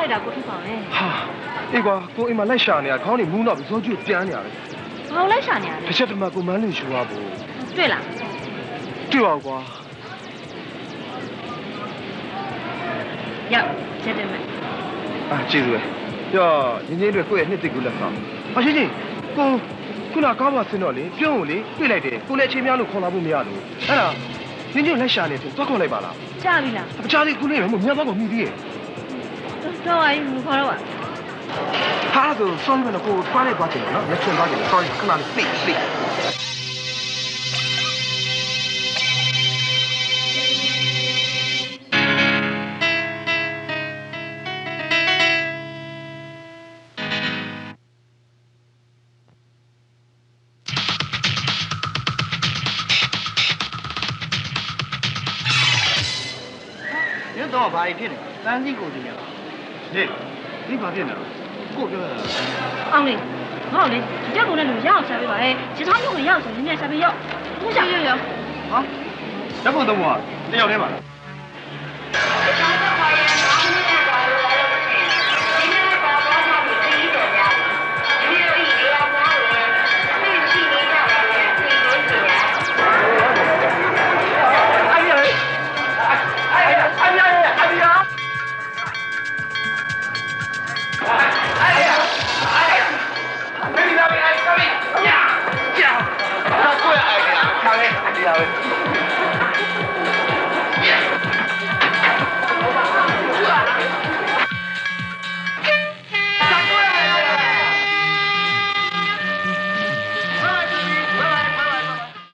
လိုက်တာကိုထုတ်ပါမယ်ဟာအေးကွာကိုအိမ်မှာလိုက်ရှာနေတာခေါင်းနေမူးတော့ပြီးဇောကျူပြန်နေရပဲဘာလို့လိုက်ရှာနေရလဲတစ်ချက်တည်းမှာကိုမန်းလေးယူရဖို့တွေ့လားတွေ့ပါကွာရောက်ချက်တယ်မယ်ကျေးဇူးပဲပြောရင်းချင်းတွေကိုယ့်ရဲ့နှစ်သိကူလက်ဆောင်ဟာချင်းချင်းကိုခုနကားပါဆင်းတော့လေပြုံးကိုလေတွေ့လိုက်တယ်ကိုလည်းအချိန်များလို့ခေါ်လာဖို့မရလို့အဲ့ဒါရင်းချင်းလိုက်ရှာနေတယ်သွားခေါ်လိုက်ပါလားကြားပြီလားမကြားသေးခုလေးပဲမြတ်သွားကိုမြည်သေးရဲ့တော့အရင်မခေါ်တော့ပါဟာဆို sorry မလို့ကိုထွားလိုက်သွားချင်တယ်နော်ရက်ချင်သွားချင်တယ် sorry ခဏလေး please တော့ဘာဖြစ်နေတန်းစီကိုကြည့်ရအောင်ဟေးဒီဘာဖြစ်နေလဲကိုပြောရတာအောင်လေငါ့လေဒီချက်ကုန်တဲ့လူရအောင်ရှာပေးပါလေချစ်သားမျိုးကိုရအောင်ဆိုညရှာပေးရောက်ကိုရှာရရောက်ဟာဓာတ်ပုံတော့တယောက်တည်းပါလား